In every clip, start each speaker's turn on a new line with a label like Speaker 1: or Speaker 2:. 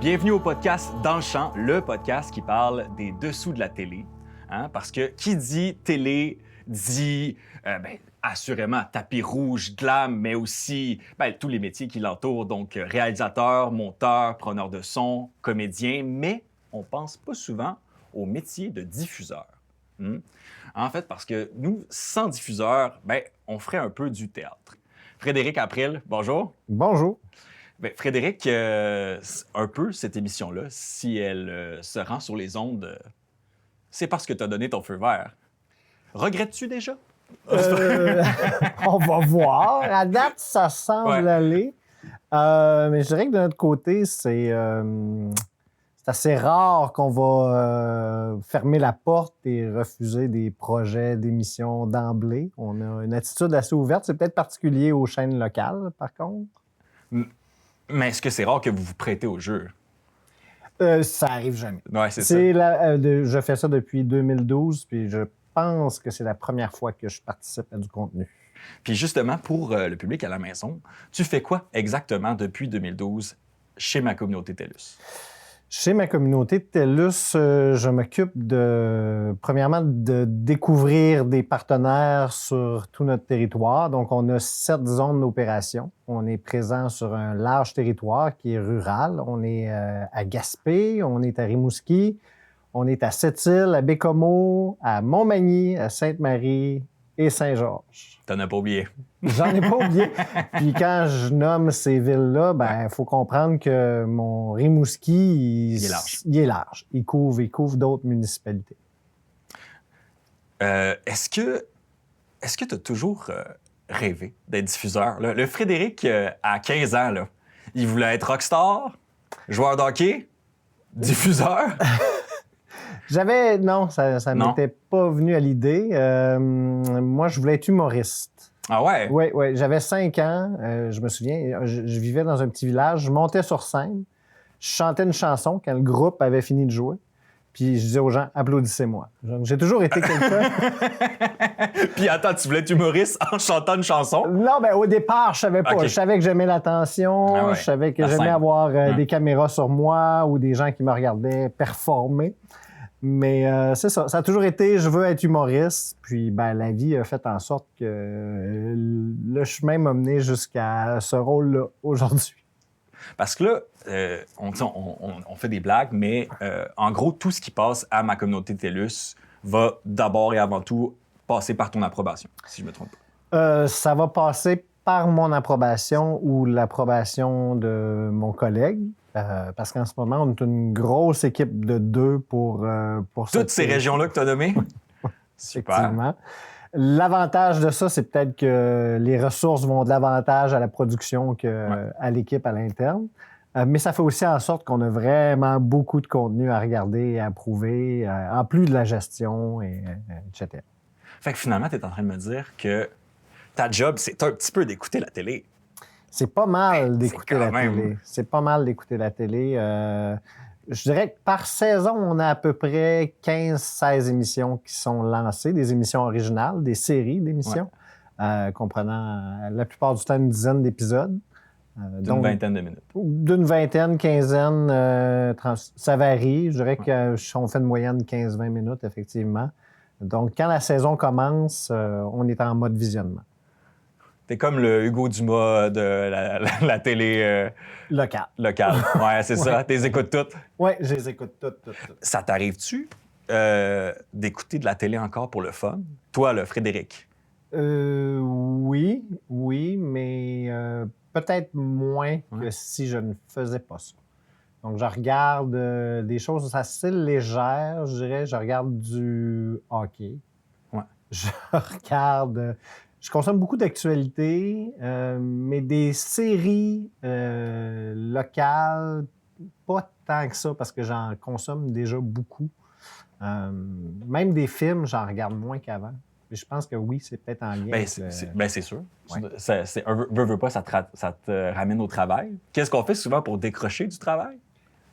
Speaker 1: Bienvenue au podcast Dans le champ, le podcast qui parle des dessous de la télé. Parce que qui dit télé dit assurément tapis rouge, glam, mais aussi tous les métiers qui l'entourent, donc réalisateur, monteur, preneur de son, comédien, mais on pense pas souvent au métier de diffuseur. En fait, parce que nous, sans diffuseur, on ferait un peu du théâtre. Frédéric April, bonjour.
Speaker 2: Bonjour.
Speaker 1: Frédéric, un peu cette émission-là, si elle se rend sur les ondes, c'est parce que tu as donné ton feu vert. Regrettes-tu déjà?
Speaker 2: On va voir. À date, ça semble aller. Mais je dirais que de notre côté, c'est assez rare qu'on va fermer la porte et refuser des projets d'émissions d'emblée. On a une attitude assez ouverte. C'est peut-être particulier aux chaînes locales, par contre.
Speaker 1: Mais est-ce que c'est rare que vous vous prêtez au jeu?
Speaker 2: Ça arrive jamais.
Speaker 1: Ouais, c'est ça.
Speaker 2: Je fais ça depuis 2012, puis je pense que c'est la première fois que je participe à du contenu.
Speaker 1: Puis justement, pour le public à la maison, tu fais quoi exactement depuis 2012 chez Ma Communauté TELUS?
Speaker 2: Chez Ma Communauté TELUS, je m'occupe premièrement, de découvrir des partenaires sur tout notre territoire. Donc, on a 7 zones d'opération. On est présent sur un large territoire qui est rural. On est à Gaspé, on est à Rimouski, on est à Sept-Îles, à Bécomo, à Montmagny, à Sainte-Marie et Saint-Georges.
Speaker 1: T'en as pas oublié.
Speaker 2: J'en ai pas oublié. Puis quand je nomme ces villes-là, il faut comprendre que mon Rimouski,
Speaker 1: il est large.
Speaker 2: Il est large. Il couvre d'autres municipalités.
Speaker 1: Est-ce que tu as toujours rêvé d'être diffuseur? Le Frédéric, à 15 ans, là, il voulait être rockstar, joueur de hockey, diffuseur?
Speaker 2: Non, ça m'était pas venu à l'idée. Moi, je voulais être humoriste.
Speaker 1: Ah ouais?
Speaker 2: Oui. J'avais 5 ans, je me souviens. Je vivais dans un petit village. Je montais sur scène. Je chantais une chanson quand le groupe avait fini de jouer. Puis je disais aux gens, applaudissez-moi. J'ai toujours été quelqu'un...
Speaker 1: Puis attends, tu voulais être humoriste en chantant une chanson?
Speaker 2: Non, au départ, je savais pas.
Speaker 1: Okay.
Speaker 2: Je savais que j'aimais l'attention.
Speaker 1: Ah ouais.
Speaker 2: Je savais que j'aimais avoir des caméras sur moi ou des gens qui me regardaient performer. Mais c'est ça. Ça a toujours été, je veux être humoriste. Puis la vie a fait en sorte que le chemin m'a mené jusqu'à ce rôle-là aujourd'hui.
Speaker 1: Parce que là, on fait des blagues, mais en gros, tout ce qui passe à Ma Communauté TELUS va d'abord et avant tout passer par ton approbation, si je me trompe pas.
Speaker 2: Ça va passer par mon approbation ou l'approbation de mon collègue. Parce qu'en ce moment, on est une grosse équipe de 2 pour
Speaker 1: toutes ces régions-là que tu as nommées? Super.
Speaker 2: Effectivement. L'avantage de ça, c'est peut-être que les ressources vont de l'avantage à la production qu'à l'équipe à l'interne. Mais ça fait aussi en sorte qu'on a vraiment beaucoup de contenu à regarder et à approuver, en plus de la gestion, etc.
Speaker 1: Fait que finalement, tu es en train de me dire que ta job, c'est un petit peu d'écouter la télé.
Speaker 2: C'est pas mal d'écouter la
Speaker 1: même...
Speaker 2: télé. C'est pas mal d'écouter la télé. Je dirais que par saison, on a à peu près 15-16 émissions qui sont lancées, des émissions originales, des séries d'émissions, comprenant la plupart du temps une dizaine d'épisodes.
Speaker 1: D'une vingtaine de minutes.
Speaker 2: D'une vingtaine, quinzaine, 30, ça varie. Je dirais qu'on fait une moyenne de 15-20 minutes, effectivement. Donc, quand la saison commence, on est en mode visionnement.
Speaker 1: T'es comme le Hugo Dumas de la télé
Speaker 2: locale.
Speaker 1: Ouais, c'est ça. T'es écoutes toutes?
Speaker 2: Oui, je les écoute toutes.
Speaker 1: Ça t'arrive-tu d'écouter de la télé encore pour le fun? Toi, le Frédéric?
Speaker 2: Oui, mais peut-être moins que si je ne faisais pas ça. Donc, je regarde des choses assez légères, je dirais. Je regarde du hockey.
Speaker 1: Ouais.
Speaker 2: Je regarde... Je consomme beaucoup d'actualités, mais des séries locales, pas tant que ça, parce que j'en consomme déjà beaucoup. Même des films, j'en regarde moins qu'avant. Je pense que oui, c'est peut-être en lien avec...
Speaker 1: c'est sûr.
Speaker 2: Ouais.
Speaker 1: Veux pas, ça te ramène au travail. Qu'est-ce qu'on fait souvent pour décrocher du travail?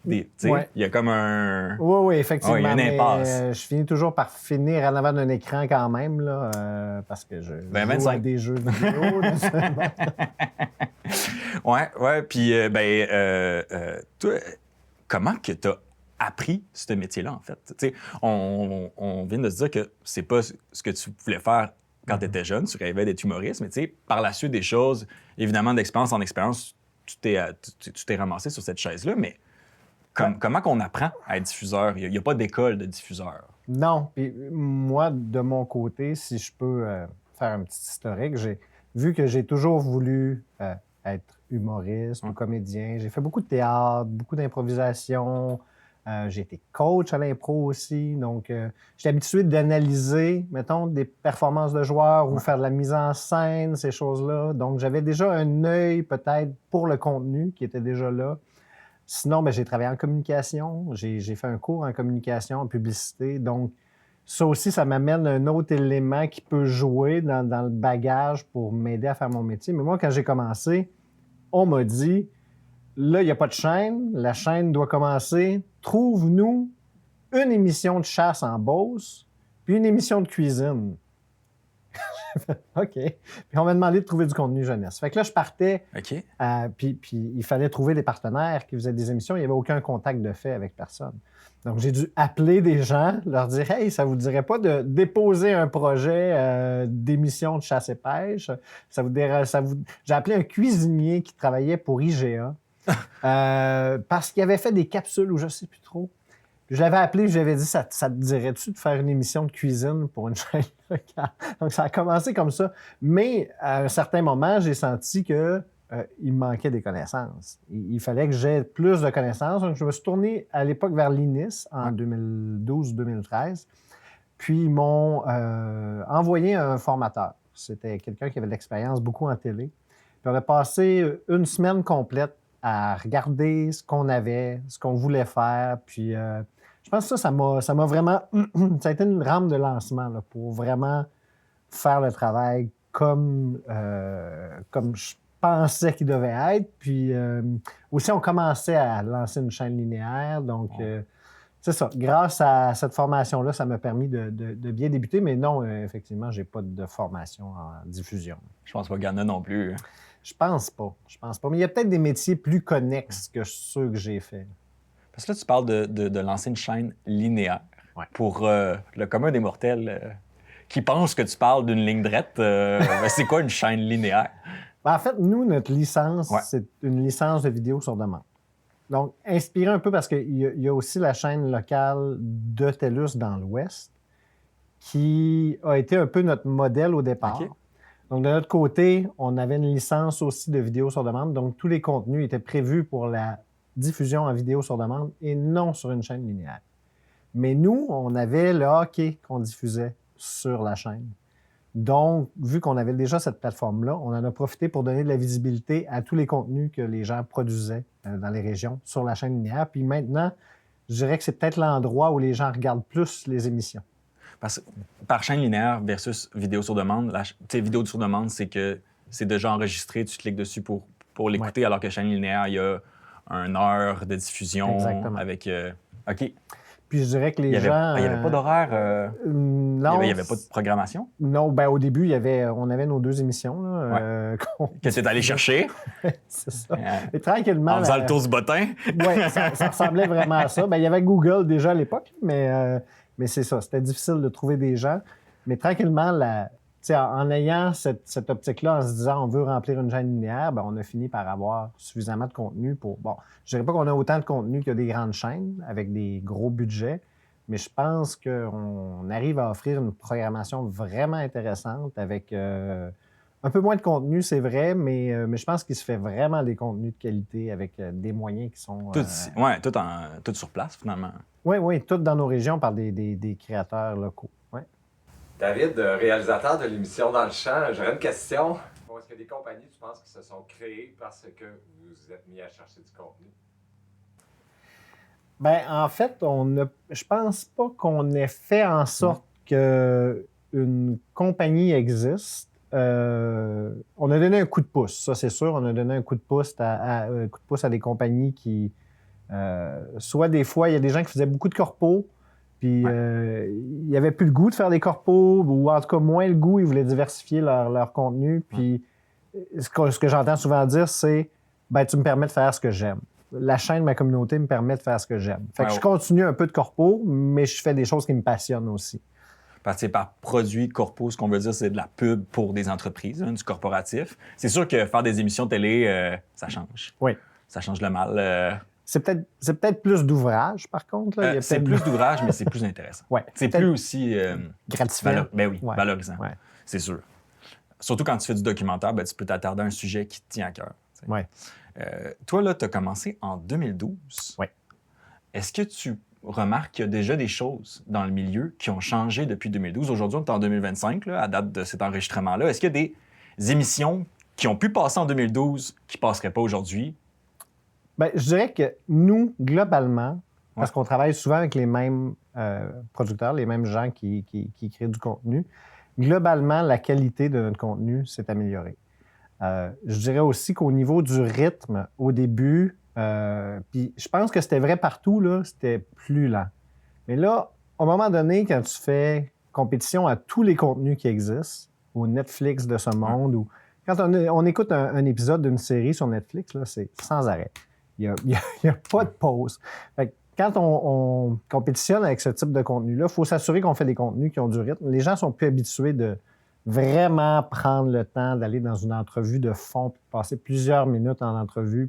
Speaker 1: Il y a comme un...
Speaker 2: Oui, effectivement.
Speaker 1: Il y a une impasse.
Speaker 2: Je finis toujours par finir en avant d'un écran quand même, là, parce que je joue à des jeux vidéo.
Speaker 1: Ouais. Puis, toi, comment que tu as appris ce métier-là, en fait? Tu sais, on vient de se dire que c'est pas ce que tu voulais faire quand tu étais jeune, tu rêvais d'être humoriste, mais tu sais, par la suite des choses, évidemment, d'expérience en expérience, tu t'es ramassé sur cette chaise-là, mais comment qu'on apprend à être diffuseur? Il n'y a pas d'école de diffuseur.
Speaker 2: Non. Puis moi, de mon côté, si je peux faire un petit historique, vu que j'ai toujours voulu être humoriste ou comédien, j'ai fait beaucoup de théâtre, beaucoup d'improvisation. J'ai été coach à l'impro aussi. Donc, j'étais habitué d'analyser, mettons, des performances de joueurs ou faire de la mise en scène, ces choses-là. Donc, j'avais déjà un œil peut-être pour le contenu qui était déjà là. Sinon, j'ai travaillé en communication. J'ai fait un cours en communication, en publicité. Donc, ça aussi, ça m'amène un autre élément qui peut jouer dans le bagage pour m'aider à faire mon métier. Mais moi, quand j'ai commencé, on m'a dit, là, il n'y a pas de chaîne. La chaîne doit commencer. Trouve-nous une émission de chasse en Beauce, puis une émission de cuisine. OK. Puis on m'a demandé de trouver du contenu jeunesse. Fait que là, je partais.
Speaker 1: OK.
Speaker 2: Puis il fallait trouver des partenaires qui faisaient des émissions. Il n'y avait aucun contact de fait avec personne. Donc, j'ai dû appeler des gens, leur dire « Hey, ça vous dirait pas de déposer un projet d'émission de chasse et pêche? » J'ai appelé un cuisinier qui travaillait pour IGA parce qu'il avait fait des capsules ou je ne sais plus trop. Je l'avais appelé, je lui avais dit, ça te dirait-tu de faire une émission de cuisine pour une chaîne locale? Donc, ça a commencé comme ça. Mais à un certain moment, j'ai senti que il me manquait des connaissances. Il fallait que j'aie plus de connaissances. Donc, je me suis tourné à l'époque vers l'INIS en 2012-2013. Puis, ils m'ont envoyé un formateur. C'était quelqu'un qui avait de l'expérience beaucoup en télé. Puis, on a passé une semaine complète à regarder ce qu'on avait, ce qu'on voulait faire. Puis, je pense que ça m'a vraiment... ça a été une rampe de lancement là, pour vraiment faire le travail comme je pensais qu'il devait être. Puis aussi, on commençait à lancer une chaîne linéaire. Donc, c'est ça. Grâce à cette formation-là, ça m'a permis de bien débuter. Mais non, effectivement, j'ai pas de formation en diffusion.
Speaker 1: Je pense pas qu'il y en a non plus.
Speaker 2: Je pense pas. Mais il y a peut-être des métiers plus connexes que ceux que j'ai faits.
Speaker 1: Parce que là, tu parles de lancer une chaîne linéaire.
Speaker 2: Ouais.
Speaker 1: Pour le commun des mortels qui pense que tu parles d'une ligne droite, c'est quoi une chaîne linéaire?
Speaker 2: En fait, nous, notre licence, c'est une licence de vidéo sur demande. Donc, inspiré un peu parce qu'il y a aussi la chaîne locale de TELUS dans l'Ouest qui a été un peu notre modèle au départ. Okay. Donc, de notre côté, on avait une licence aussi de vidéo sur demande. Donc, tous les contenus étaient prévus pour la diffusion en vidéo sur demande et non sur une chaîne linéaire. Mais nous, on avait le hockey qu'on diffusait sur la chaîne. Donc, vu qu'on avait déjà cette plateforme-là, on en a profité pour donner de la visibilité à tous les contenus que les gens produisaient dans les régions sur la chaîne linéaire. Puis maintenant, je dirais que c'est peut-être l'endroit où les gens regardent plus les émissions.
Speaker 1: Parce que par chaîne linéaire versus vidéo sur demande, vidéo sur demande, c'est que c'est déjà enregistré, tu cliques dessus pour l'écouter, alors que chaîne linéaire, il y a une heure de diffusion.
Speaker 2: Exactement.
Speaker 1: Avec... OK.
Speaker 2: Puis je dirais que les gens...
Speaker 1: Il n'y avait pas d'horaire?
Speaker 2: Non.
Speaker 1: Il n'y avait pas de programmation?
Speaker 2: Non, au début, on avait nos 2 émissions. Là,
Speaker 1: que tu es allé chercher.
Speaker 2: C'est ça. Et tranquillement...
Speaker 1: En faisant le tour du bottin.
Speaker 2: Oui, ça ressemblait vraiment à ça. Il y avait Google déjà à l'époque, mais c'est ça. C'était difficile de trouver des gens. Mais tranquillement, en ayant cette optique-là, en se disant on veut remplir une chaîne linéaire, on a fini par avoir suffisamment de contenu pour... Bon, je ne dirais pas qu'on a autant de contenu que des grandes chaînes avec des gros budgets, mais je pense qu'on arrive à offrir une programmation vraiment intéressante avec un peu moins de contenu, c'est vrai, mais je pense qu'il se fait vraiment des contenus de qualité avec des moyens qui sont...
Speaker 1: Tout sur place, finalement.
Speaker 2: Oui, tout dans nos régions par des créateurs locaux. Ouais.
Speaker 3: David, réalisateur de l'émission Dans le champ, j'aurais une question. Est-ce qu'il y a des compagnies, tu penses, qui se sont créées parce que vous vous êtes mis à chercher du contenu?
Speaker 2: En fait, je pense pas qu'on ait fait en sorte qu'une compagnie existe. On a donné un coup de pouce, ça c'est sûr. On a donné un coup de pouce à des compagnies qui... soit des fois, il y a des gens qui faisaient beaucoup de corpos, puis il n'y avait plus le goût de faire des corpos, ou en tout cas moins le goût, ils voulaient diversifier leur contenu. Puis ce que j'entends souvent dire, c'est tu me permets de faire ce que j'aime. la chaîne, ma communauté me permet de faire ce que j'aime. Fait que
Speaker 1: Ouais,
Speaker 2: je continue un peu de corpo, mais je fais des choses qui me passionnent aussi.
Speaker 1: Parce que par produit corpo, ce qu'on veut dire, c'est de la pub pour des entreprises, du corporatif. C'est sûr que faire des émissions de télé, ça change.
Speaker 2: Oui.
Speaker 1: Ça change le mal.
Speaker 2: C'est peut-être plus d'ouvrage, par contre. Là. Il y a
Speaker 1: C'est
Speaker 2: peut-être
Speaker 1: plus d'ouvrage, mais c'est plus intéressant.
Speaker 2: Ouais.
Speaker 1: C'est
Speaker 2: Peut-être
Speaker 1: plus aussi
Speaker 2: gratifiant.
Speaker 1: ben oui,
Speaker 2: Ouais.
Speaker 1: valorisant.
Speaker 2: Ouais.
Speaker 1: C'est sûr. Surtout quand tu fais du documentaire, ben, tu peux t'attarder à un sujet qui te tient à cœur.
Speaker 2: Ouais.
Speaker 1: Toi, là, tu as commencé en 2012.
Speaker 2: Oui.
Speaker 1: Est-ce que tu remarques qu'il y a déjà des choses dans le milieu qui ont changé depuis 2012? Aujourd'hui, on est en 2025, là, à date de cet enregistrement-là. Est-ce qu'il y a des émissions qui ont pu passer en 2012 qui ne passeraient pas aujourd'hui?
Speaker 2: Ben, je dirais que nous, globalement, parce qu'on travaille souvent avec les mêmes producteurs, les mêmes gens qui créent du contenu, globalement, la qualité de notre contenu s'est améliorée. Je dirais aussi qu'au niveau du rythme, au début, puis je pense que c'était vrai partout, là, c'était plus lent. Mais là, au moment donné, quand tu fais compétition à tous les contenus qui existent, au Netflix de ce monde, ou quand on écoute un épisode d'une série sur Netflix, là, c'est sans arrêt. Il n'y a pas de pause. Fait que quand on compétitionne avec ce type de contenu-là, il faut s'assurer qu'on fait des contenus qui ont du rythme. Les gens sont plus habitués de vraiment prendre le temps d'aller dans une entrevue de fond, puis de passer plusieurs minutes en entrevue.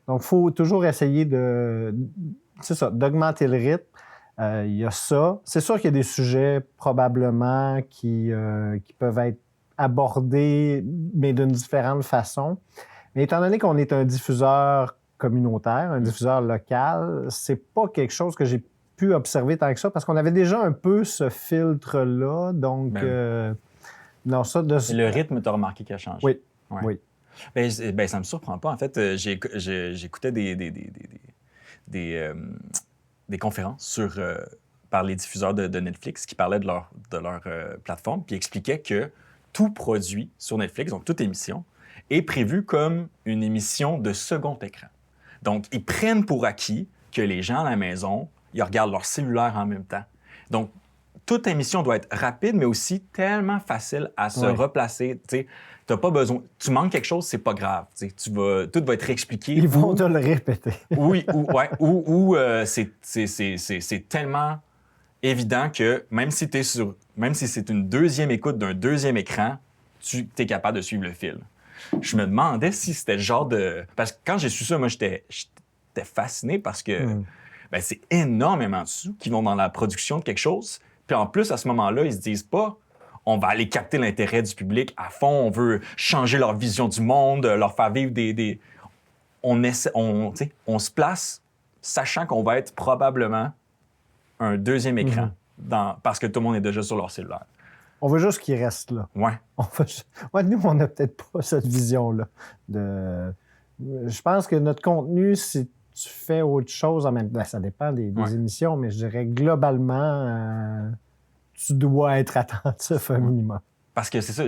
Speaker 2: Donc, il faut toujours essayer d'augmenter le rythme. Il y a ça. C'est sûr qu'il y a des sujets probablement qui peuvent être abordés, mais d'une différente façon. Mais étant donné qu'on est un diffuseur communautaire, un diffuseur local, c'est pas quelque chose que j'ai pu observer tant que ça, parce qu'on avait déjà un peu ce filtre-là. Donc, non, ça...
Speaker 1: Le rythme, tu as remarqué qu'il a changé?
Speaker 2: Oui.
Speaker 1: Ouais.
Speaker 2: Oui.
Speaker 1: Ben, ça me surprend pas. En fait, j'écoutais des conférences par les diffuseurs de Netflix qui parlaient de leur plateforme, puis expliquaient que tout produit sur Netflix, donc toute émission, est prévu comme une émission de second écran. Donc, ils prennent pour acquis que les gens à la maison, ils regardent leur cellulaire en même temps. Donc, toute émission doit être rapide, mais aussi tellement facile à se replacer. Tu n'as pas besoin. Tu manques quelque chose, c'est pas grave. Tout va être expliqué.
Speaker 2: Ils vont te le répéter.
Speaker 1: Oui, c'est tellement évident que même si c'est une deuxième écoute d'un deuxième écran, tu es capable de suivre le fil. Je me demandais si c'était le genre de... Parce que quand j'ai su ça, moi, j'étais fasciné parce que c'est énormément de sous qui vont dans la production de quelque chose. Puis en plus, à ce moment-là, ils se disent pas on va aller capter l'intérêt du public à fond, on veut changer leur vision du monde, leur faire vivre on se place sachant qu'on va être probablement un deuxième écran parce que tout le monde est déjà sur leur cellulaire.
Speaker 2: On veut juste qu'ils restent là.
Speaker 1: Ouais.
Speaker 2: Nous, on n'a peut-être pas cette vision-là. Je pense que notre contenu, si tu fais autre chose en même temps, ça dépend des émissions, mais je dirais globalement, tu dois être attentif un minimum.
Speaker 1: Parce que c'est ça,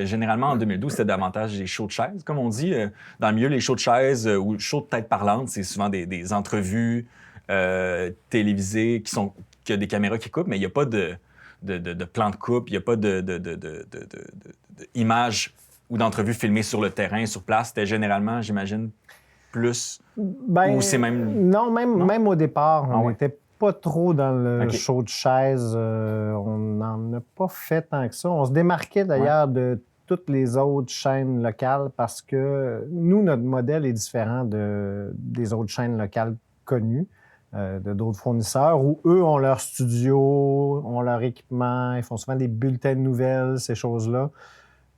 Speaker 1: généralement en 2012, c'était davantage des shows de chaises, comme on dit. Dans le milieu, les shows de chaises ou shows de tête parlante, c'est souvent des entrevues télévisées qui a des caméras qui coupent, mais il n'y a pas de plan de coupe, il n'y a pas d'images ou d'entrevues filmées sur le terrain, sur place. C'était généralement, j'imagine, plus... ou c'est même...
Speaker 2: Non, même au départ, on n'était pas trop dans le
Speaker 1: Okay.
Speaker 2: show de chaise. On n'en a pas fait tant que ça. On se démarquait d'ailleurs de toutes les autres chaînes locales parce que nous, notre modèle est différent des autres chaînes locales connues, de d'autres fournisseurs, où eux ont leur studio, ont leur équipement, ils font souvent des bulletins de nouvelles, ces choses-là.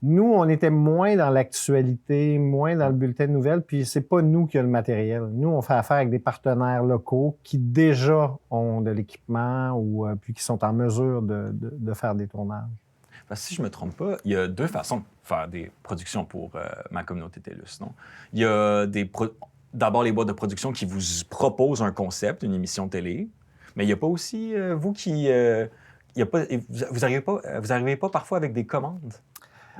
Speaker 2: Nous, on était moins dans l'actualité, moins dans le bulletin de nouvelles, puis c'est pas nous qui avons le matériel. Nous, on fait affaire avec des partenaires locaux qui déjà ont de l'équipement ou puis qui sont en mesure de faire des tournages.
Speaker 1: Parce que si je me trompe pas, il y a deux façons de faire des productions pour ma communauté TELUS, non? Il y a d'abord les boîtes de production qui vous proposent un concept, une émission de télé, mais il n'y a pas aussi vous qui... vous n'arrivez pas parfois avec des commandes?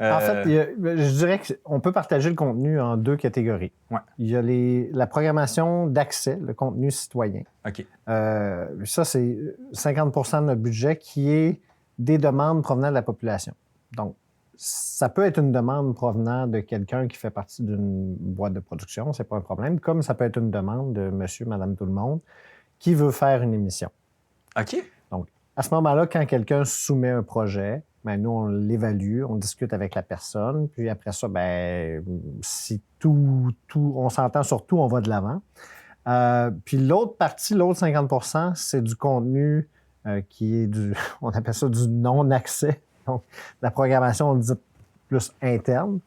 Speaker 2: En fait, je dirais qu'on peut partager le contenu en deux catégories.
Speaker 1: Ouais.
Speaker 2: Il y a la programmation d'accès, le contenu citoyen.
Speaker 1: OK.
Speaker 2: Ça, c'est 50 de notre budget qui est des demandes provenant de la population. Donc, ça peut être une demande provenant de quelqu'un qui fait partie d'une boîte de production, c'est pas un problème, comme ça peut être une demande de monsieur, madame, tout le monde qui veut faire une émission.
Speaker 1: OK.
Speaker 2: Donc, à ce moment-là, quand quelqu'un soumet un projet, ben, nous, on l'évalue, on discute avec la personne, puis après ça, ben, si on s'entend sur tout, on va de l'avant. Puis l'autre partie, l'autre 50 c'est du contenu qui est on appelle ça du non-accès. Donc, la programmation, on dit plus interne.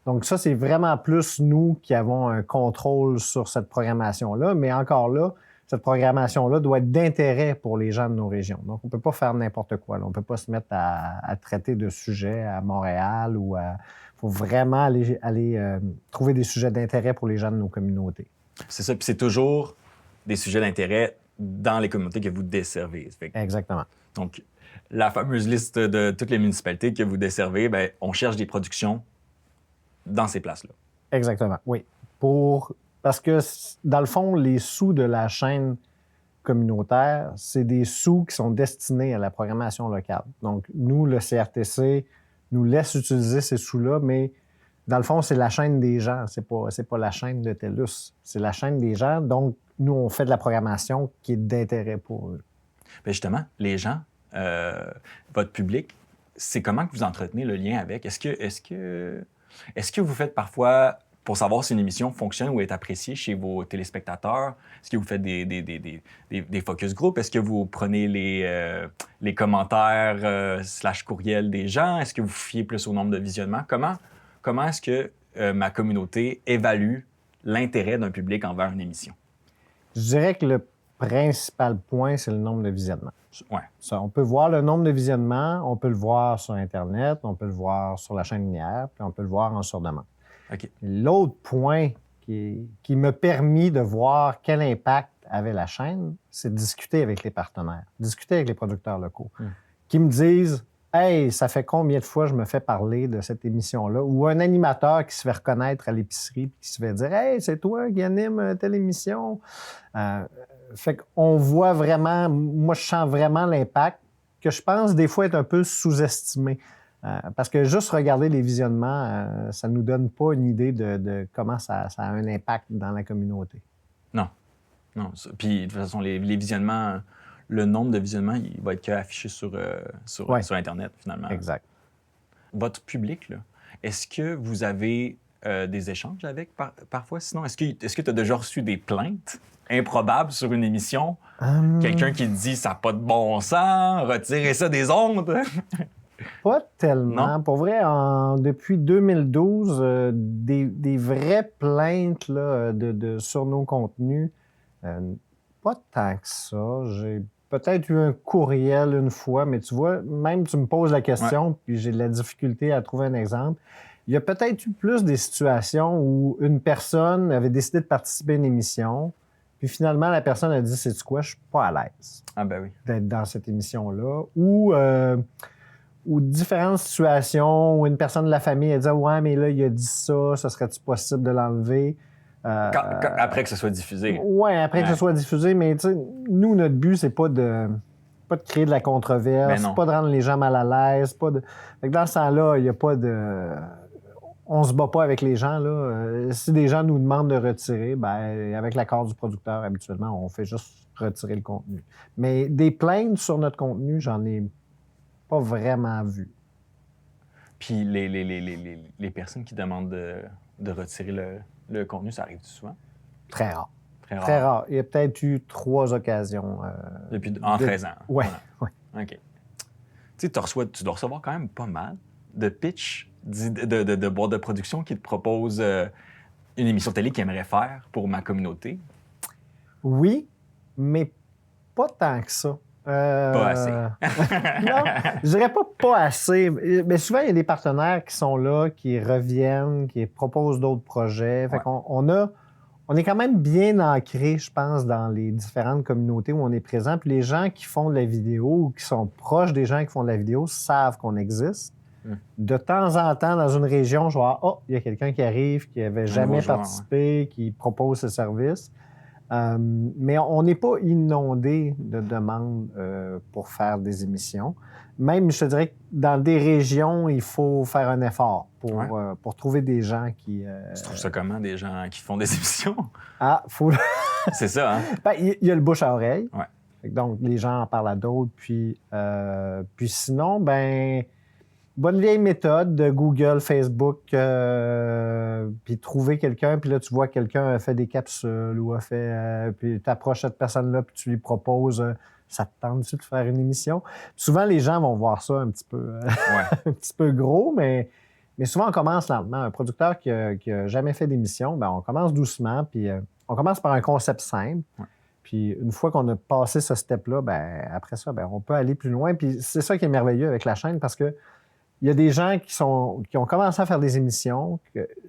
Speaker 2: Donc, ça, c'est vraiment plus nous qui avons un contrôle sur cette programmation-là. Mais encore là, cette programmation-là doit être d'intérêt pour les gens de nos régions. Donc, on ne peut pas faire n'importe quoi. Là. On ne peut pas se mettre à traiter de sujets à Montréal ou à... Il faut vraiment aller trouver des sujets d'intérêt pour les gens de nos communautés.
Speaker 1: C'est ça, puis c'est toujours des sujets d'intérêt dans les communautés que vous desservez.
Speaker 2: Exactement.
Speaker 1: Donc, la fameuse liste de toutes les municipalités que vous desservez, bien, on cherche des productions dans ces places-là.
Speaker 2: Exactement, oui. Parce que, dans le fond, les sous de la chaîne communautaire, c'est des sous qui sont destinés à la programmation locale. Donc, nous, le CRTC, nous laisse utiliser ces sous-là, mais dans le fond, c'est la chaîne des gens. C'est pas la chaîne de TELUS. C'est la chaîne des gens. Donc, nous, on fait de la programmation qui est d'intérêt pour eux.
Speaker 1: Bien justement, les gens, votre public, c'est comment que vous entretenez le lien avec? Est-ce que vous faites parfois, pour savoir si une émission fonctionne ou est appréciée chez vos téléspectateurs, est-ce que vous faites des focus group? Est-ce que vous prenez les commentaires / courriels des gens? Est-ce que vous fiez plus au nombre de visionnements? Comment est-ce que ma communauté évalue l'intérêt d'un public envers une émission?
Speaker 2: Je dirais que le principal point, c'est le nombre de visionnements.
Speaker 1: Ouais.
Speaker 2: Ça, on peut voir le nombre de visionnements, on peut le voir sur Internet, on peut le voir sur la chaîne linéaire, puis on peut le voir en sur-demande.
Speaker 1: OK.
Speaker 2: L'autre point qui m'a permis de voir quel impact avait la chaîne, c'est de discuter avec les partenaires, discuter avec les producteurs locaux, qui me disent « Hey, ça fait combien de fois je me fais parler de cette émission-là? » Ou un animateur qui se fait reconnaître à l'épicerie puis qui se fait dire « Hey, c'est toi qui anime telle émission. » Fait qu'on voit vraiment, moi je sens vraiment l'impact que je pense des fois être un peu sous-estimé. Parce que juste regarder les visionnements, ça ne nous donne pas une idée de comment ça a un impact dans la communauté.
Speaker 1: Non. Puis de toute façon, les visionnements, le nombre de visionnements, il va être affiché sur Internet, finalement.
Speaker 2: Exact.
Speaker 1: Votre public, là, est-ce que vous avez des échanges avec parfois? Sinon, est-ce que tu as déjà reçu des plaintes improbables sur une émission? Quelqu'un qui te dit « ça n'a pas de bon sens, retirez ça des ondes! »
Speaker 2: Pas tellement.
Speaker 1: Non?
Speaker 2: Pour vrai, depuis 2012, des vraies plaintes là, sur nos contenus, pas tant que ça. J'ai peut-être eu un courriel une fois, mais tu vois, même tu me poses la question, puis j'ai de la difficulté à trouver un exemple. Il y a peut-être eu plus des situations où une personne avait décidé de participer à une émission, puis finalement, la personne a dit « Sais-tu quoi, je suis pas à l'aise d'être dans cette émission-là. » Ou différentes situations où une personne de la famille a dit « Ouais, mais là, il a dit ça serait-tu possible de l'enlever? »
Speaker 1: Après que ce soit diffusé.
Speaker 2: Oui, après que ce soit diffusé, mais tu sais, nous, notre but, c'est pas de créer de la controverse, pas de rendre les gens mal à l'aise, Fait que dans ce temps-là, il n'y a pas de... On se bat pas avec les gens, là. Si des gens nous demandent de retirer, ben avec l'accord du producteur, habituellement, on fait juste retirer le contenu. Mais des plaintes sur notre contenu, j'en ai pas vraiment vu.
Speaker 1: Puis les personnes qui demandent de retirer le contenu, ça arrive souvent?
Speaker 2: Très rare.
Speaker 1: Très rare.
Speaker 2: Il y a peut-être eu 3 occasions.
Speaker 1: En 13 ans?
Speaker 2: Oui.
Speaker 1: OK. Tu sais, tu dois recevoir quand même pas mal de pitch de boîtes de production qui te proposent une émission télé qu'ils aimeraient faire pour ma communauté.
Speaker 2: Oui, mais pas tant que ça.
Speaker 1: Pas assez.
Speaker 2: Non, je dirais pas assez. Mais souvent, il y a des partenaires qui sont là, qui reviennent, qui proposent d'autres projets. Fait qu'on on est quand même bien ancré, je pense, dans les différentes communautés où on est présent. Puis les gens qui font de la vidéo ou qui sont proches des gens qui font de la vidéo savent qu'on existe. De temps en temps, dans une région, je vois « il y a quelqu'un qui arrive, qui n'avait jamais participé, qui propose ce service. » Mais on n'est pas inondé de demandes pour faire des émissions. Même, je te dirais que dans des régions, il faut faire un effort pour trouver des gens qui...
Speaker 1: Tu trouves ça comment, des gens qui font des émissions?
Speaker 2: Ah, faut...
Speaker 1: C'est ça, hein?
Speaker 2: Ben, il y a le bouche à oreille.
Speaker 1: Ouais.
Speaker 2: Donc, les gens en parlent à d'autres. Puis sinon, ben, bonne vieille méthode de Google, Facebook, puis trouver quelqu'un. Puis là, tu vois quelqu'un a fait des capsules ou a fait... puis tu approches cette personne-là, puis tu lui proposes... ça te tente-tu de faire une émission? Puis souvent, les gens vont voir ça un petit peu, un petit peu gros, mais souvent, on commence lentement. Un producteur qui a jamais fait d'émission, ben, on commence doucement, puis on commence par un concept simple.
Speaker 1: Ouais.
Speaker 2: Puis une fois qu'on a passé ce step-là, ben, après ça, ben, on peut aller plus loin. Puis c'est ça qui est merveilleux avec la chaîne, parce que il y a des gens qui ont commencé à faire des émissions.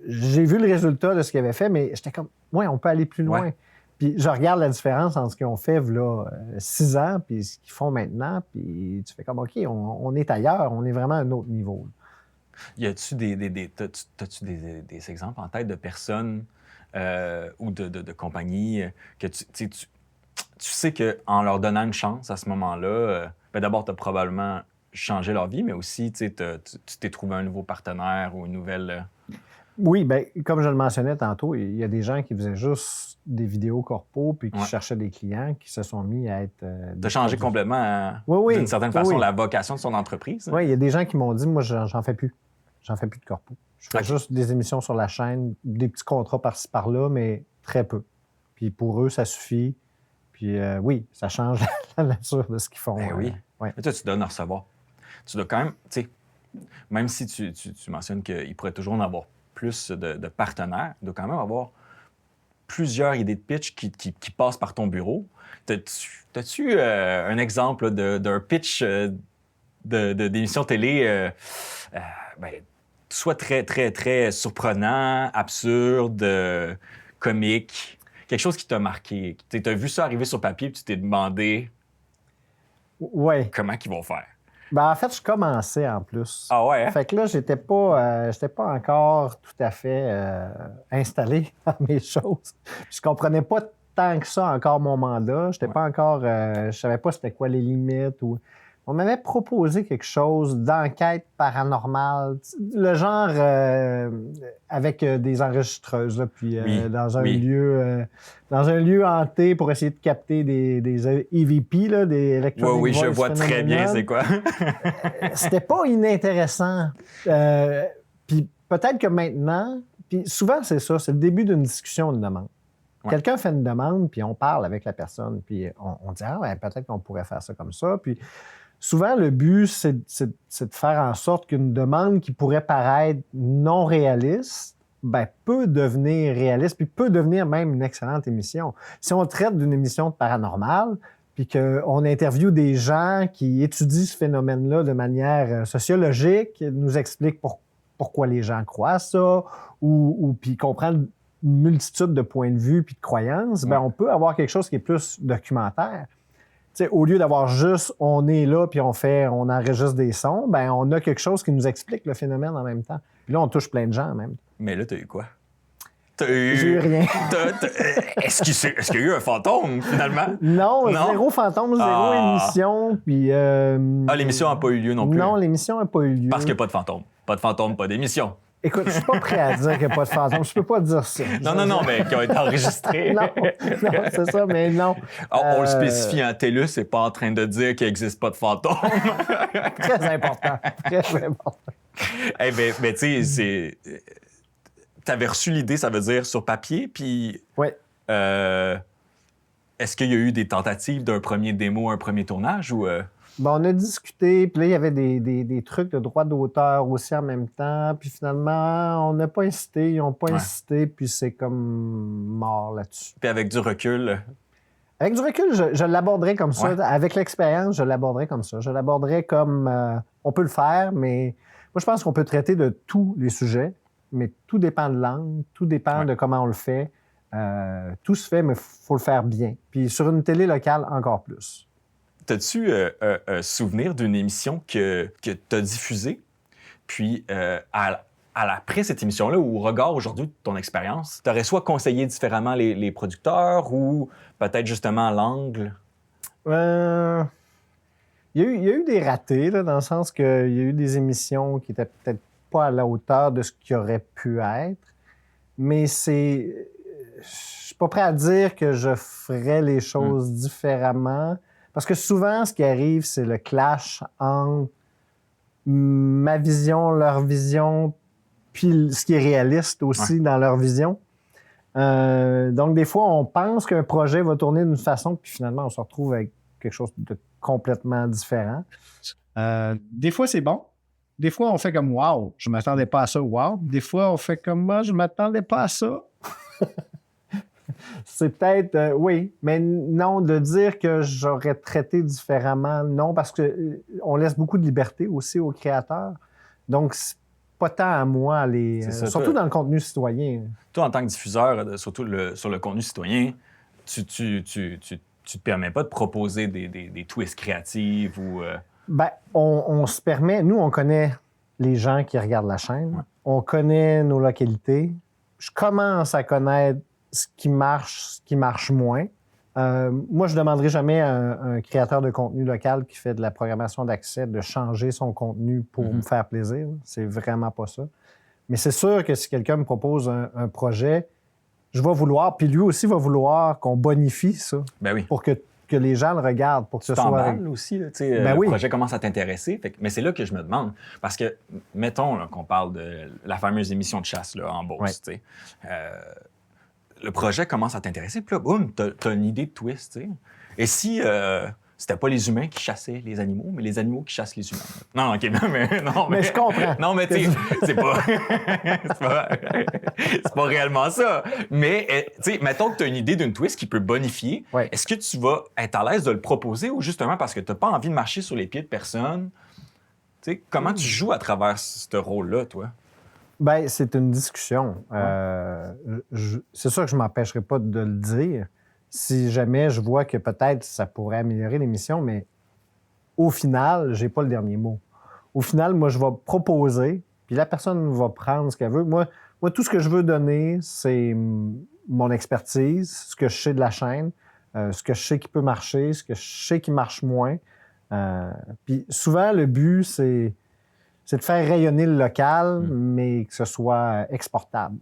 Speaker 2: J'ai vu le résultat de ce qu'ils avaient fait, mais j'étais comme, ouais, on peut aller plus loin.
Speaker 1: Ouais.
Speaker 2: Puis je regarde la différence entre ce qu'ils ont fait là 6 ans puis ce qu'ils font maintenant. Puis tu fais comme, OK, on est ailleurs, on est vraiment à un autre niveau.
Speaker 1: Y a-tu t'as-tu des exemples en tête de personnes ou de compagnies que tu sais qu'en leur donnant une chance à ce moment-là, ben d'abord, tu as probablement changé leur vie, mais aussi tu t'es trouvé un nouveau partenaire ou une nouvelle...
Speaker 2: Oui, bien, comme je le mentionnais tantôt, il y a des gens qui faisaient juste des vidéos corpo puis qui cherchaient des clients qui se sont mis à être...
Speaker 1: T'as changé complètement, d'une certaine façon, la vocation de son entreprise.
Speaker 2: Oui, il y a des gens qui m'ont dit, moi, j'en fais plus. J'en fais plus de corpo. Je fais juste des émissions sur la chaîne, des petits contrats par-ci, par-là, mais très peu. Puis pour eux, ça suffit. Puis oui, ça change la nature de ce qu'ils font.
Speaker 1: Ben oui. Mais toi, tu donnes à recevoir. Tu dois quand même, tu sais, même si tu mentionnes qu'il pourrait toujours en avoir plus de partenaires, il doit quand même avoir plusieurs idées de pitch qui passent par ton bureau. T'as-tu un exemple d'un pitch d'émission télé ben, soit très, très, très surprenant, absurde, comique, quelque chose qui t'a marqué? Tu as vu ça arriver sur papier et tu t'es demandé comment ils vont faire?
Speaker 2: Ben, en fait, je commençais en plus.
Speaker 1: Ah ouais? Hein?
Speaker 2: Fait que là, j'étais pas encore tout à fait installé dans mes choses. Je comprenais pas tant que ça encore mon mandat. J'étais pas encore... je savais pas c'était quoi les limites. On m'avait proposé quelque chose d'enquête paranormale, le genre avec des enregistreuses, là, puis dans un lieu hanté pour essayer de capter des EVP, là, des Electronic
Speaker 1: Oui,
Speaker 2: Voice
Speaker 1: je vois très bien c'est quoi.
Speaker 2: C'était pas inintéressant. Puis peut-être que maintenant, puis souvent c'est ça, c'est le début d'une discussion, une demande. Ouais. Quelqu'un fait une demande, puis on parle avec la personne, puis on dit « Ah ouais, peut-être qu'on pourrait faire ça comme ça », puis souvent, le but, c'est de faire en sorte qu'une demande qui pourrait paraître non réaliste, ben, peut devenir réaliste, puis peut devenir même une excellente émission. Si on traite d'une émission de paranormal, puis qu'on interviewe des gens qui étudient ce phénomène-là de manière sociologique, nous expliquent pourquoi les gens croient ça, ou puis comprendre une multitude de points de vue puis de croyances, ben, on peut avoir quelque chose qui est plus documentaire. T'sais, au lieu d'avoir juste on est là puis on enregistre des sons, ben on a quelque chose qui nous explique le phénomène en même temps. Puis là, on touche plein de gens même.
Speaker 1: Mais là, t'as eu quoi?
Speaker 2: J'ai eu rien.
Speaker 1: Est-ce qu'il y a eu un fantôme, finalement?
Speaker 2: Non, zéro fantôme, zéro émission. Puis,
Speaker 1: l'émission n'a pas eu lieu non plus?
Speaker 2: Non, l'émission n'a pas eu lieu.
Speaker 1: Parce qu'il n'y a pas de fantôme. Pas de fantôme, pas d'émission.
Speaker 2: Écoute, je suis pas prêt à dire qu'il n'y a pas de fantôme. Je peux pas dire ça.
Speaker 1: Non, mais qui ont été enregistrés.
Speaker 2: non, c'est ça, mais non.
Speaker 1: On le spécifie en TELUS, c'est pas en train de dire qu'il n'existe pas de fantôme.
Speaker 2: Très important. Très important.
Speaker 1: Mais tu sais, t'avais reçu l'idée, ça veut dire, sur papier, puis...
Speaker 2: Oui.
Speaker 1: Est-ce qu'il y a eu des tentatives d'un premier démo, un premier tournage, ou...
Speaker 2: Bon, on a discuté, puis là, il y avait des trucs de droit d'auteur aussi en même temps, puis finalement, on n'a pas insisté, ils n'ont pas insisté, puis c'est comme mort là-dessus.
Speaker 1: Puis avec du recul?
Speaker 2: Avec du recul, je l'aborderais comme ça. Avec l'expérience, je l'aborderais comme ça. Je l'aborderais comme... on peut le faire, mais moi, je pense qu'on peut traiter de tous les sujets, mais tout dépend de l'angle, tout dépend de comment on le fait. Tout se fait, mais il faut le faire bien. Puis sur une télé locale, encore plus.
Speaker 1: T'as-tu un souvenir d'une émission que tu as diffusée, puis après cette émission-là, ou au regard aujourd'hui de ton expérience, tu aurais soit conseillé différemment les producteurs ou peut-être justement l'angle?
Speaker 2: Il y a eu des ratés, là, dans le sens qu'il y a eu des émissions qui étaient peut-être pas à la hauteur de ce qui aurait pu être, mais je suis pas prêt à dire que je ferais les choses différemment, parce que souvent, ce qui arrive, c'est le clash entre ma vision, leur vision, puis ce qui est réaliste aussi dans leur vision. Donc, des fois, on pense qu'un projet va tourner d'une façon, puis finalement, on se retrouve avec quelque chose de complètement différent.
Speaker 4: Des fois, c'est bon. Des fois, on fait comme « wow, je m'attendais pas à ça, wow ». Des fois, on fait comme « moi, je m'attendais pas à ça ».
Speaker 2: C'est peut-être, oui, mais non, de dire que j'aurais traité différemment, non, parce que on laisse beaucoup de liberté aussi aux créateurs. Donc, c'est pas tant à moi, surtout dans le contenu citoyen.
Speaker 1: Toi, en tant que diffuseur, surtout sur le contenu citoyen, tu te permets pas de proposer des twists créatifs ou...
Speaker 2: Ben, on se permet... Nous, on connaît les gens qui regardent la chaîne. Ouais. On connaît nos localités. Je commence à connaître ce qui marche moins. Moi, je ne demanderai jamais à un créateur de contenu local qui fait de la programmation d'accès de changer son contenu pour me faire plaisir. C'est vraiment pas ça. Mais c'est sûr que si quelqu'un me propose un projet, je vais vouloir, puis lui aussi va vouloir qu'on bonifie ça.
Speaker 1: Ben oui.
Speaker 2: Pour que les gens le regardent, pour que ce soit...
Speaker 1: aussi, là, le projet commence à t'intéresser. Mais c'est là que je me demande. Parce que, mettons là, qu'on parle de la fameuse émission de chasse là, en Beauce, le projet commence à t'intéresser, puis là, boum, t'as une idée de twist, tu sais. Et si c'était pas les humains qui chassaient les animaux, mais les animaux qui chassent les humains? Non, OK,
Speaker 2: mais je comprends.
Speaker 1: Non, mais tu sais, c'est pas... c'est pas réellement ça. Mais, tu sais, mettons que t'as une idée d'une twist qui peut bonifier.
Speaker 2: Ouais.
Speaker 1: Est-ce que tu vas être à l'aise de le proposer ou justement parce que t'as pas envie de marcher sur les pieds de personne? Tu sais, comment tu joues à travers ce rôle-là, toi?
Speaker 2: Bien, c'est une discussion. C'est sûr que je ne m'empêcherai pas de le dire si jamais je vois que peut-être ça pourrait améliorer l'émission, mais au final, je n'ai pas le dernier mot. Au final, moi, je vais proposer, puis la personne va prendre ce qu'elle veut. Moi, tout ce que je veux donner, c'est mon expertise, ce que je sais de la chaîne, ce que je sais qui peut marcher, ce que je sais qui marche moins. Puis souvent, le but, c'est de faire rayonner le local, mais que ce soit exportable.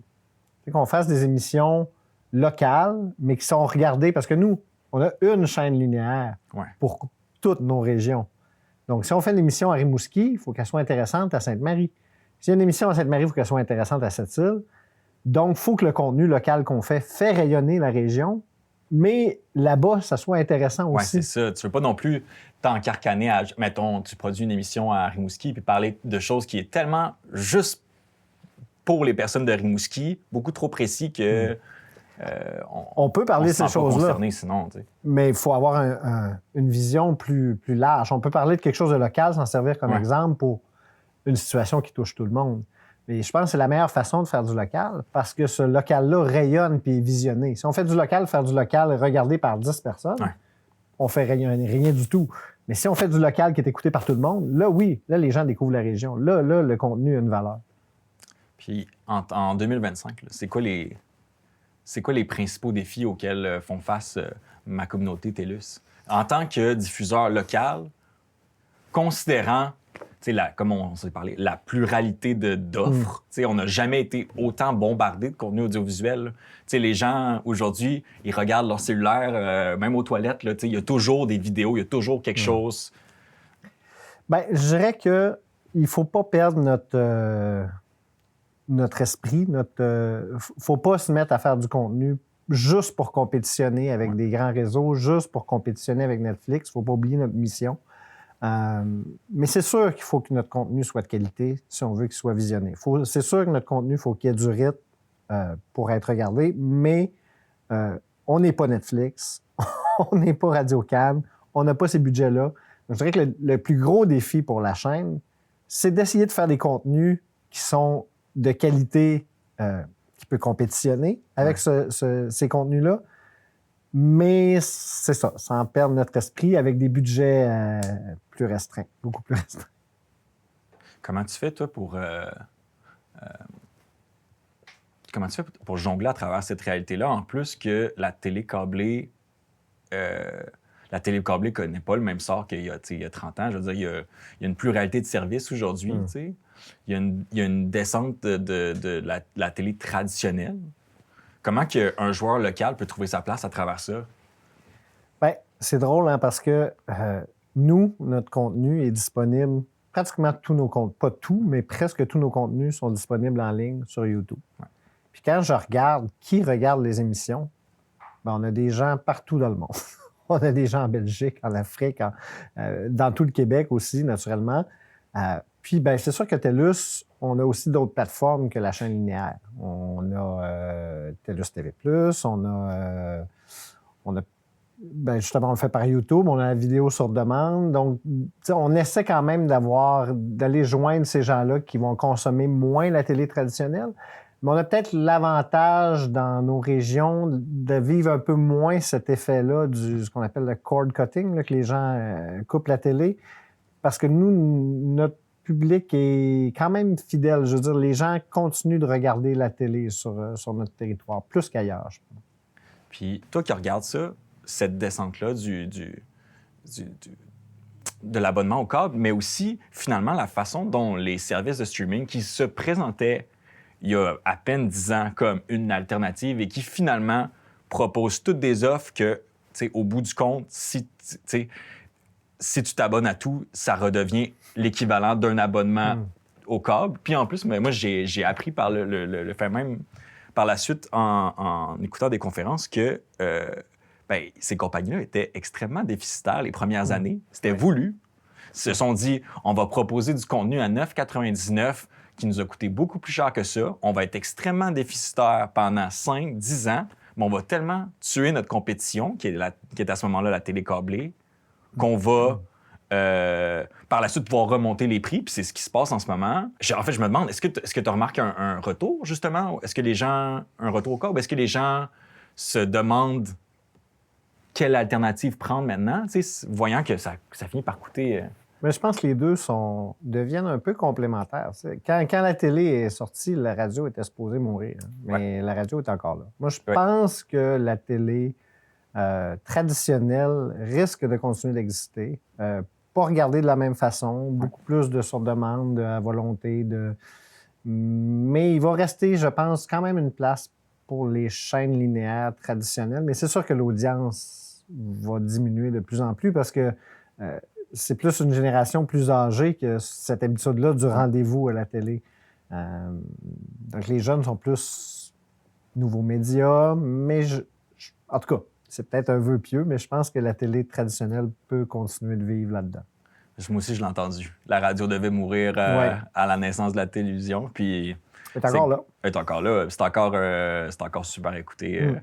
Speaker 2: C'est qu'on fasse des émissions locales, mais qui sont regardées, parce que nous, on a une chaîne linéaire pour toutes nos régions. Donc, si on fait une émission à Rimouski, il faut qu'elle soit intéressante à Sainte-Marie. S'il y a une émission à Sainte-Marie, il faut qu'elle soit intéressante à Sept-Îles. Donc, il faut que le contenu local qu'on fait rayonner la région, mais là-bas, ça soit intéressant aussi.
Speaker 1: Oui, c'est ça. Tu veux pas non plus t'encarcaner à... Mettons, tu produis une émission à Rimouski puis parler de choses qui est tellement juste pour les personnes de Rimouski, beaucoup trop précis que...
Speaker 2: on peut parler de ces choses-là,
Speaker 1: sinon, tu sais.
Speaker 2: Mais il faut avoir une vision plus large. On peut parler de quelque chose de local, s'en servir comme exemple pour une situation qui touche tout le monde. Mais je pense que c'est la meilleure façon de faire du local parce que ce local-là rayonne puis est visionné. Si on fait du local, faire du local regardé par 10 personnes, on fait rien du tout. Mais si on fait du local qui est écouté par tout le monde, là, oui, là, les gens découvrent la région. Là, le contenu a une valeur.
Speaker 1: Puis, en 2025, là, c'est quoi les principaux défis auxquels font face ma communauté TELUS? En tant que diffuseur local, considérant, comme on s'est parlé, la pluralité d'offres, on n'a jamais été autant bombardé de contenu audiovisuel. Les gens, aujourd'hui, ils regardent leur cellulaire, même aux toilettes, il y a toujours des vidéos, il y a toujours quelque chose.
Speaker 2: Bien, je dirais qu'il ne faut pas perdre notre esprit. Faut pas se mettre à faire du contenu juste pour compétitionner avec des grands réseaux, juste pour compétitionner avec Netflix. Il ne faut pas oublier notre mission. Mais c'est sûr qu'il faut que notre contenu soit de qualité si on veut qu'il soit visionné. C'est sûr que notre contenu, il faut qu'il y ait du rythme pour être regardé, mais on n'est pas Netflix, on n'est pas Radio-Can, on n'a pas ces budgets-là. Donc, je dirais que le plus gros défi pour la chaîne, c'est d'essayer de faire des contenus qui sont de qualité qui peut compétitionner avec ces contenus-là. Mais c'est ça, sans perdre notre esprit avec des budgets plus restreints, beaucoup plus restreints.
Speaker 1: Comment tu fais, toi, pour comment tu fais pour jongler à travers cette réalité-là, en plus que la télé câblée connaît pas le même sort qu'il y a 30 ans. Je veux dire, il y a une pluralité de services aujourd'hui. Tu sais. Il y a une descente de la télé traditionnelle. Comment un joueur local peut trouver sa place à travers ça?
Speaker 2: Bien, c'est drôle, hein, parce que nous, notre contenu est disponible. Pratiquement tous nos contenus, pas tout, mais presque tous nos contenus sont disponibles en ligne sur YouTube.
Speaker 1: Ouais.
Speaker 2: Puis quand je regarde qui regarde les émissions, ben, on a des gens partout dans le monde. On a des gens en Belgique, en Afrique, dans tout le Québec aussi, naturellement. Puis, ben, c'est sûr que TELUS, on a aussi d'autres plateformes que la chaîne linéaire. On a TELUS TV+, ben, justement, on le fait par YouTube, on a la vidéo sur demande. Donc, on essaie quand même d'aller joindre ces gens-là qui vont consommer moins la télé traditionnelle. Mais on a peut-être l'avantage dans nos régions de vivre un peu moins cet effet-là ce qu'on appelle le cord cutting, là, que les gens coupent la télé. Parce que nous, notre public est quand même fidèle. Je veux dire, les gens continuent de regarder la télé sur notre territoire, plus qu'ailleurs, je pense.
Speaker 1: Puis toi qui regardes ça, cette descente-là de l'abonnement au câble, mais aussi, finalement, la façon dont les services de streaming qui se présentaient il y a à peine 10 ans comme une alternative et qui, finalement, proposent toutes des offres que, au bout du compte, si tu t'abonnes à tout, ça redevient l'équivalent d'un abonnement au câble. Puis en plus, moi, j'ai appris par le fait même, par la suite, en écoutant des conférences, que ces compagnies-là étaient extrêmement déficitaires les premières années. C'était voulu. Ils se sont dit, on va proposer du contenu à 9,99 qui nous a coûté beaucoup plus cher que ça. On va être extrêmement déficitaire pendant 5-10 ans, mais on va tellement tuer notre compétition, qui est à ce moment-là la télé câblée, qu'on va par la suite pouvoir remonter les prix, puis c'est ce qui se passe en ce moment. En fait, je me demande, est-ce que tu remarques un retour, justement? Est-ce que les gens... Un retour au câble? Est-ce que les gens se demandent quelle alternative prendre maintenant, voyant que ça finit par coûter...
Speaker 2: Mais je pense que les deux deviennent un peu complémentaires. Quand la télé est sortie, la radio était supposée mourir. Hein, mais la radio est encore là. Moi, je pense que la télé traditionnelle risque de continuer d'exister. Pas regarder de la même façon, beaucoup plus de sur demande, à volonté. Mais il va rester, je pense, quand même une place pour les chaînes linéaires traditionnelles. Mais c'est sûr que l'audience va diminuer de plus en plus parce que c'est plus une génération plus âgée que cette habitude-là du rendez-vous à la télé. Donc, les jeunes sont plus nouveaux médias, mais en tout cas, c'est peut-être un vœu pieux, mais je pense que la télé traditionnelle peut continuer de vivre là-dedans.
Speaker 1: Moi aussi, je l'ai entendu. La radio devait mourir à la naissance de la télévision, puis...
Speaker 2: Elle est encore là.
Speaker 1: Elle est encore là. C'est encore super écouté.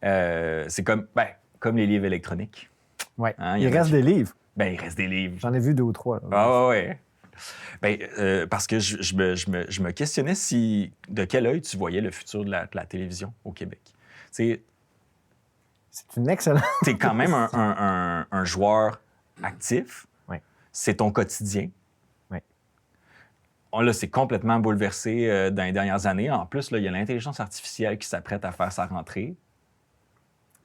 Speaker 1: C'est comme les livres électroniques.
Speaker 2: Oui.
Speaker 1: Hein,
Speaker 2: il reste des livres.
Speaker 1: Il reste des livres.
Speaker 2: J'en ai vu 2 ou 3. Là.
Speaker 1: Ah ouais. Parce que je me questionnais de quel œil tu voyais le futur de la télévision au Québec. C'est
Speaker 2: une excellente...
Speaker 1: Tu es quand même un joueur actif.
Speaker 2: Oui.
Speaker 1: C'est ton quotidien.
Speaker 2: Oui.
Speaker 1: Là, c'est complètement bouleversé dans les dernières années. En plus, là, il y a l'intelligence artificielle qui s'apprête à faire sa rentrée.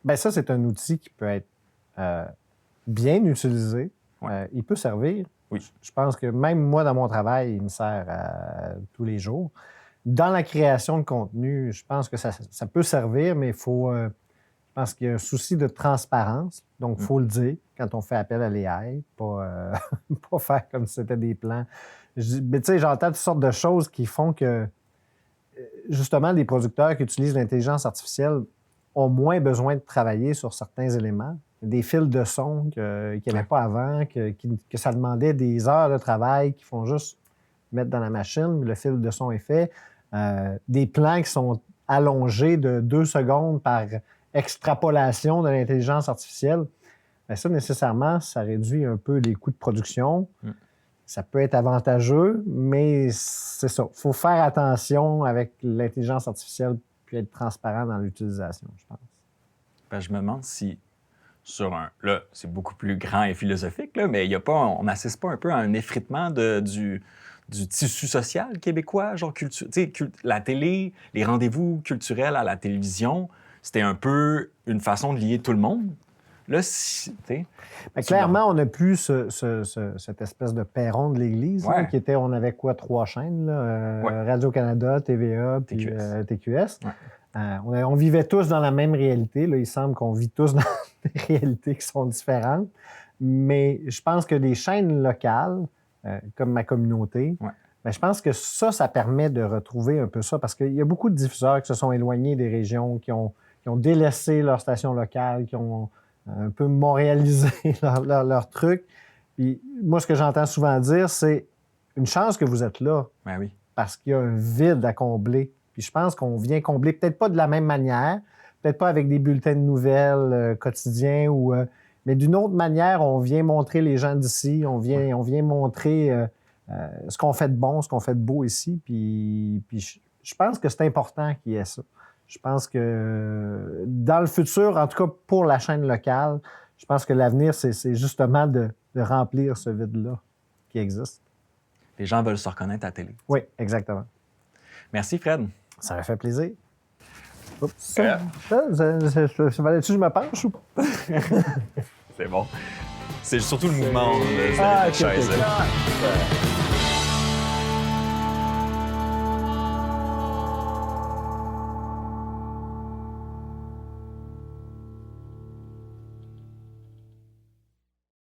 Speaker 2: Bien, ça, c'est un outil qui peut être bien utilisé.
Speaker 1: Ouais.
Speaker 2: Il peut servir.
Speaker 1: Oui.
Speaker 2: Je pense que même moi, dans mon travail, il me sert tous les jours. Dans la création de contenu, je pense que ça peut servir, mais il faut... je pense qu'il y a un souci de transparence. Donc, il faut le dire quand on fait appel à l'AI, pas faire comme si c'était des plans. Mais tu sais, j'entends toutes sortes de choses qui font que, justement, les producteurs qui utilisent l'intelligence artificielle ont moins besoin de travailler sur certains éléments. Des fils de son qu'il n'y avait pas avant, que ça demandait des heures de travail qu'ils font juste mettre dans la machine, le fil de son est fait. Des plans qui sont allongés de 2 secondes par extrapolation de l'intelligence artificielle. Bien, ça, nécessairement, ça réduit un peu les coûts de production. Ça peut être avantageux, mais c'est ça. Il faut faire attention avec l'intelligence artificielle puis être transparent dans l'utilisation, je pense.
Speaker 1: Je me demande si sur un... Là, c'est beaucoup plus grand et philosophique, là, mais on n'assiste pas un peu à un effritement du tissu social québécois, genre la télé, les rendez-vous culturels à la télévision, c'était un peu une façon de lier tout le monde. Là,
Speaker 2: clairement, on n'a plus cette espèce de perron de l'Église, là, qui était, on avait quoi, 3 chaînes, là, Radio-Canada, TVA, puis TQS. Ouais. On vivait tous dans la même réalité. Là. Il semble qu'on vit tous dans des réalités qui sont différentes. Mais je pense que les chaînes locales, comme ma communauté, ben, je pense que ça permet de retrouver un peu ça. Parce qu'il y a beaucoup de diffuseurs qui se sont éloignés des régions, qui ont délaissé leurs stations locales, qui ont un peu montréalisé leur truc. Puis moi, ce que j'entends souvent dire, c'est une chance que vous êtes là.
Speaker 1: Ben oui.
Speaker 2: Parce qu'il y a un vide à combler. Puis je pense qu'on vient combler, peut-être pas de la même manière, peut-être pas avec des bulletins de nouvelles quotidiens, mais d'une autre manière, on vient montrer les gens d'ici, on vient montrer ce qu'on fait de bon, ce qu'on fait de beau ici. Puis je pense que c'est important qu'il y ait ça. Je pense que dans le futur, en tout cas pour la chaîne locale, je pense que l'avenir, c'est justement de remplir ce vide-là qui existe.
Speaker 1: Les gens veulent se reconnaître à la télé.
Speaker 2: Oui, exactement.
Speaker 1: Merci, Fred.
Speaker 2: Ça m'a fait plaisir. Oups. Ça valait-tu que je me penche ou pas?
Speaker 1: C'est bon. C'est surtout le mouvement de
Speaker 2: Ah,
Speaker 1: cette chaise.
Speaker 2: OK.